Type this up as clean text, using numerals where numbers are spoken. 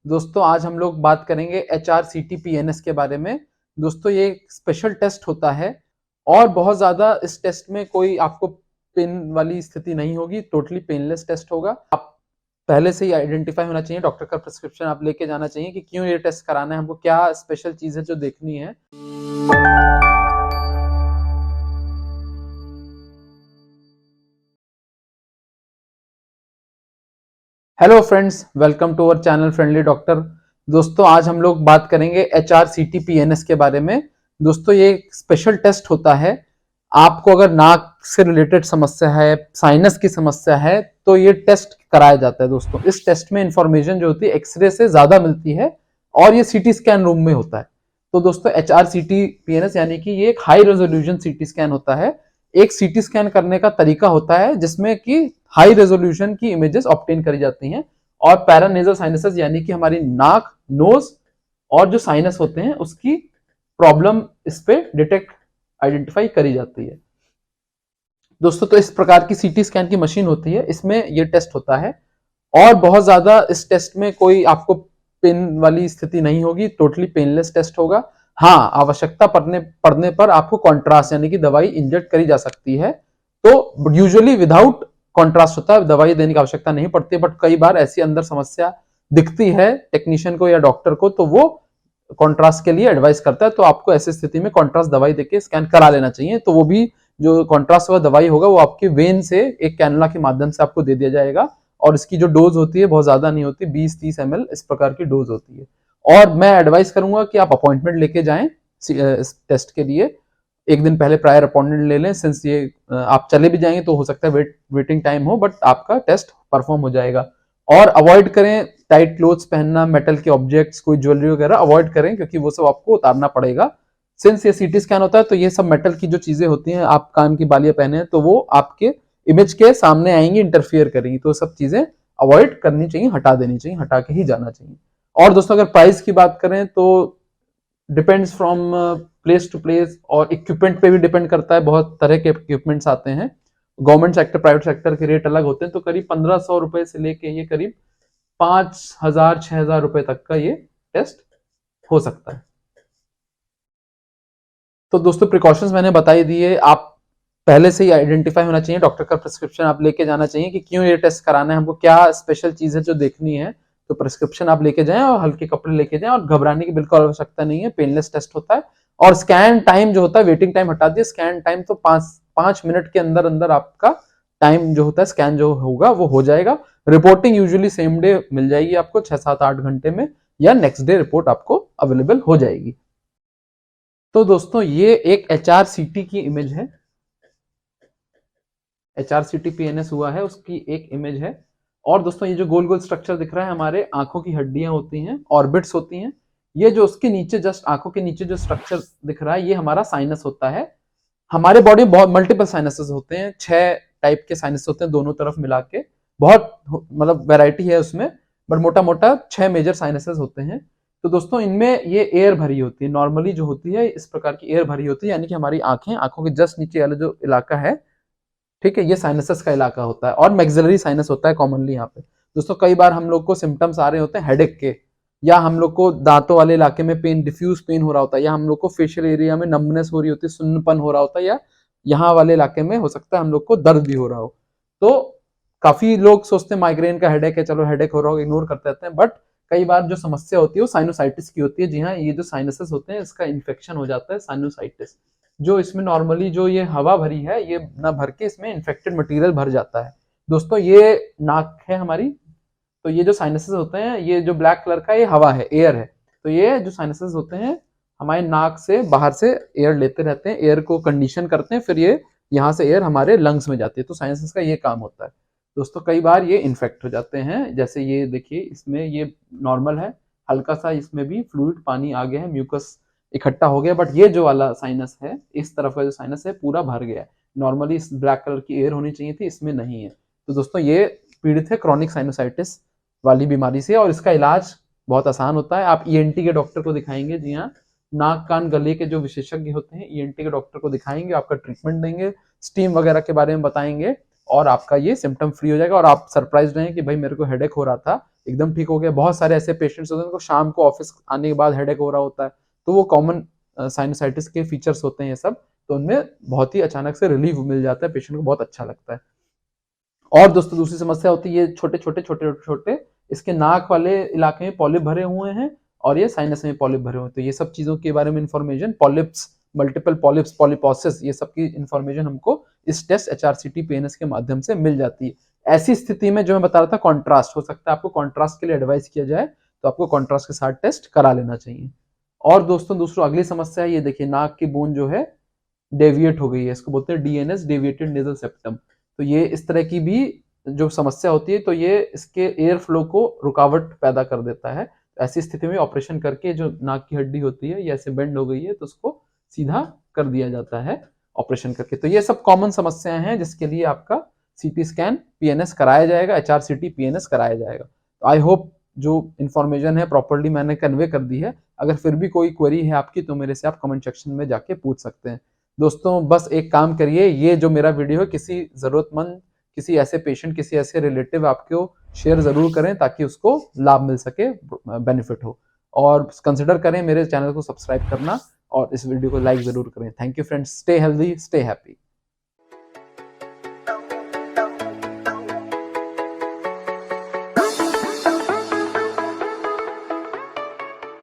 दोस्तों आज हम लोग बात करेंगे HRCT-PNS के बारे में। दोस्तों ये एक स्पेशल टेस्ट होता है और बहुत ज़्यादा इस टेस्ट में कोई आपको पेन वाली स्थिति नहीं होगी, टोटली पेनलेस टेस्ट होगा। आप पहले से ही आइडेंटिफाई होना चाहिए, डॉक्टर का प्रिस्क्रिप्शन आप लेके जाना चाहिए कि क्यों ये टेस्ट कराना है, हमको क्या स्पेशल चीज़ है जो देखनी है। Hello friends, welcome to our channel friendly doctor. दोस्तों आज हम लोग बात करेंगे HRCT-PNS के बारे में। दोस्तों ये एक स्पेशल टेस्ट होता है। आपको अगर नाक से रिलेटेड समस्या है, साइनस की समस्या है, तो ये टेस्ट कराया जाता है। दोस्तों इस टेस्ट में इंफॉर्मेशन जो होती है एक्सरे से ज्यादा मिलती है और ये सीटी स्कैन रूम में होता है। तो दोस्तों HRCT-PNS यानी कि ये एक हाई रेजोल्यूशन सीटी स्कैन होता है। एक सीटी स्कैन करने का तरीका होता है जिसमें कि हाई रेजोल्यूशन की इमेजेस ऑब्टेन करी जाती हैं और पैरानेजल साइनसेस यानी कि हमारी नाक, नोज और जो साइनस होते हैं उसकी प्रॉब्लम इस पे डिटेक्ट आइडेंटिफाई करी जाती है। दोस्तों तो इस प्रकार की सीटी स्कैन की मशीन होती है, इसमें ये टेस्ट होता है और बहुत ज्यादा इस टेस्ट में कोई आपको पेन वाली स्थिति नहीं होगी, टोटली पेनलेस टेस्ट होगा। हाँ, आवश्यकता पड़ने पर आपको कॉन्ट्रास्ट यानी कि दवाई इंजेक्ट करी जा सकती है। तो यूजुअली विदाउट कॉन्ट्रास्ट होता है, दवाई देने की आवश्यकता नहीं पड़ती, बट कई बार ऐसी अंदर समस्या दिखती है टेक्नीशियन को या डॉक्टर को, तो वो कॉन्ट्रास्ट के लिए एडवाइस करता है। तो आपको ऐसी स्थिति में कॉन्ट्रास्ट दवाई देके स्कैन करा लेना चाहिए। तो वो भी जो कॉन्ट्रास्ट वाला दवाई होगा वो आपके वेन से एक कैनुला के माध्यम से आपको दे दिया जाएगा और इसकी जो डोज होती है बहुत ज्यादा नहीं होती, 20-30 ml इस प्रकार की डोज होती है। और मैं एडवाइस करूंगा कि आप अपॉइंटमेंट लेके जाएं इस टेस्ट के लिए। एक दिन पहले प्रायर अपॉइंटमेंट ले लें, सिंस ये आप चले भी जाएंगे तो हो सकता है वेटिंग टाइम हो, बट आपका टेस्ट परफॉर्म हो जाएगा। और अवॉइड करें टाइट क्लोथ्स पहनना, मेटल के ऑब्जेक्ट्स, कोई ज्वेलरी वगैरह अवॉइड करें क्योंकि वो सब आपको उतारना पड़ेगा। सिंस ये सीटी स्कैन होता है तो ये सब मेटल की जो चीजें होती हैं, आप कान की बालियां पहने हैं तो वो आपके इमेज के सामने आएंगी, इंटरफियर करेंगी, तो सब चीजें अवॉइड करनी चाहिए, हटा देनी चाहिए, हटा के ही जाना चाहिए। और दोस्तों अगर प्राइस की बात करें तो depends from place to place और इक्विपमेंट पे भी डिपेंड करता है। बहुत तरह के इक्विपमेंट्स आते हैं, गवर्नमेंट सेक्टर, प्राइवेट सेक्टर के रेट अलग होते हैं। तो करीब 1500 रुपए से लेके ये करीब 5000-6000 रुपए तक का ये टेस्ट हो सकता है। तो दोस्तों प्रिकॉशंस मैंने बताई दिए, आप पहले से ही आइडेंटिफाई होना चाहिए, डॉक्टर का प्रिस्क्रिप्शन आप लेके जाना चाहिए कि क्यों ये टेस्ट कराना है, हमको क्या स्पेशल चीज है जो देखनी है। तो प्रिस्क्रिप्शन आप लेके जाएं और हल्के कपड़े लेके जाएं और घबराने की बिल्कुल आवश्यकता नहीं है, पेनलेस टेस्ट होता है। और स्कैन टाइम जो होता है, वेटिंग टाइम हटा दिए, स्कैन टाइम तो 5 मिनट के अंदर अंदर आपका टाइम जो होता है, स्कैन जो होगा वो हो जाएगा। Reporting usually same day meal जाएगी आपको, 6-7-8 घंटे में, या नेक्स्ट डे रिपोर्ट आपको अवेलेबल हो जाएगी। तो दोस्तों ये एक HRCT की इमेज है, HRCT-PNS हुआ है उसकी एक इमेज है। और दोस्तों ये जो गोल गोल स्ट्रक्चर दिख रहा है हमारे आंखों की हड्डियां होती हैं, ऑर्बिट्स होती हैं। ये जो उसके नीचे जस्ट आंखों के नीचे जो स्ट्रक्चर दिख रहा है ये हमारा साइनस होता है। हमारे बॉडी में बहुत मल्टीपल साइनसेस होते हैं, 6 टाइप के साइनस होते हैं दोनों तरफ मिला के, बहुत मतलब वैरायटी है उसमें, बट मोटा मोटा 6 मेजर साइनसेस होते हैं। तो दोस्तों इनमें ये एयर भरी होती है, नॉर्मली जो होती है इस प्रकार की एयर भरी होती है, यानी कि हमारी आंखें, आंखों के जस्ट नीचे वाला जो इलाका है, ठीक है, ये साइनसेस का इलाका होता है और मैक्सिलरी साइनस होता है कॉमनली यहाँ पे। दोस्तों कई बार हम लोग को सिम्टम्स आ रहे होते हैं हेडेक के, या हम लोग को दांतों वाले इलाके में पेन, डिफ्यूज पेन हो रहा होता है, या हम लोग को फेशियल एरिया में नम्बनेस हो रही होती है, सुन्नपन हो रहा होता है, या यहाँ वाले इलाके में हो सकता है हम लोग को दर्द भी हो रहा हो। तो काफी लोग सोचते हैं माइग्रेन का हेडेक है, चलो हेडेक हो रहा हो, इग्नोर करते रहते हैं, बट कई बार जो समस्या होती है वो साइनोसाइटिस की होती है। जी हाँ, ये जो साइनसेस होते हैं इसका इन्फेक्शन हो जाता है, साइनोसाइटिस। जो इसमें नॉर्मली जो ये हवा भरी है ये ना भर के इसमें इन्फेक्टेड मटेरियल भर जाता है। दोस्तों ये नाक है हमारी, तो ये जो साइनसेस होते हैं, ये जो ब्लैक कलर का ये हवा है, एयर है। तो ये जो साइनसेस होते हैं हमारे नाक से बाहर से एयर लेते रहते हैं, एयर को कंडीशन करते हैं, फिर ये यहाँ से एयर हमारे लंग्स में जाती है। तो साइनसेस का ये काम होता है। दोस्तों कई बार ये इन्फेक्ट हो जाते हैं, जैसे ये देखिए इसमें ये नॉर्मल है, हल्का सा इसमें भी फ्लूइड पानी आ गया है, म्यूकस इकट्ठा हो गया, बट ये जो वाला साइनस है, इस तरफ का जो साइनस है पूरा भर गया है। नॉर्मली इस ब्लैक कलर की एयर होनी चाहिए थी, इसमें नहीं है। तो दोस्तों ये पीड़ित है क्रॉनिक साइनोसाइटिस वाली बीमारी से और इसका इलाज बहुत आसान होता है। आप ईएनटी के डॉक्टर को दिखाएंगे, जी हाँ, नाक कान गले के जो विशेषज्ञ होते हैं ईएनटी के डॉक्टर को दिखाएंगे, आपका ट्रीटमेंट देंगे, स्टीम वगैरह के बारे में बताएंगे और आपका ये सिम्टम फ्री हो जाएगा। और आप सरप्राइज रहें कि भाई मेरे को हेडेक हो रहा था, एकदम ठीक हो गया। बहुत सारे ऐसे पेशेंट्स होते हैं उनको शाम को ऑफिस आने के बाद हेडेक हो रहा होता है, तो वो कॉमन साइनसाइटिस के फीचर्स होते हैं ये सब, तो उनमें बहुत ही अचानक से रिलीफ मिल जाता है, पेशेंट को बहुत अच्छा लगता है। और दोस्तों दूसरी समस्या होती है ये छोटे छोटे छोटे छोटे इसके नाक वाले इलाके में पॉलिप भरे हुए हैं और ये साइनस में पॉलिप भरे हुए हैं, तो ये सब चीजों के बारे में इंफॉर्मेशन, पॉलिप्स, मल्टीपल पॉलिप्स, पॉलिपोसिस, ये सब की इंफॉर्मेशन हमको इस टेस्ट एचआरसीटी पीएनएस के माध्यम से मिल जाती है। ऐसी स्थिति में जो मैं बता रहा था कॉन्ट्रास्ट हो सकता है, आपको कॉन्ट्रास्ट के लिए एडवाइस किया जाए तो आपको कॉन्ट्रास्ट के साथ टेस्ट करा लेना चाहिए। और दोस्तों अगली समस्या है, ये देखिए नाक की बूंद जो है डेविएट हो गई है, इसको बोलते हैं डीएनएस, डेविएटेड नेजल सेप्टम। तो ये इस तरह की भी जो समस्या होती है तो ये इसके एयर फ्लो को रुकावट पैदा कर देता है। ऐसी स्थिति में ऑपरेशन करके जो नाक की हड्डी होती है ये ऐसे बेंड हो गई है तो उसको सीधा कर दिया जाता है ऑपरेशन करके। तो ये सब कॉमन समस्याएं हैं जिसके लिए आपका सीटी स्कैन पीएनएस कराया जाएगा, एचआरसीटी पीएनएस कराया जाएगा। तो आई होप जो इन्फॉर्मेशन है प्रॉपर्ली मैंने कन्वे कर दी है। अगर फिर भी कोई क्वेरी है आपकी तो मेरे से आप कमेंट सेक्शन में जाके पूछ सकते हैं। दोस्तों बस एक काम करिए, ये जो मेरा वीडियो है किसी जरूरतमंद, किसी ऐसे पेशेंट, किसी ऐसे रिलेटिव आपको शेयर जरूर करें ताकि उसको लाभ मिल सके, बेनिफिट हो। और कंसिडर करें मेरे चैनल को सब्सक्राइब करना और इस वीडियो को लाइक जरूर करें। Thank you friends, stay healthy, stay happy.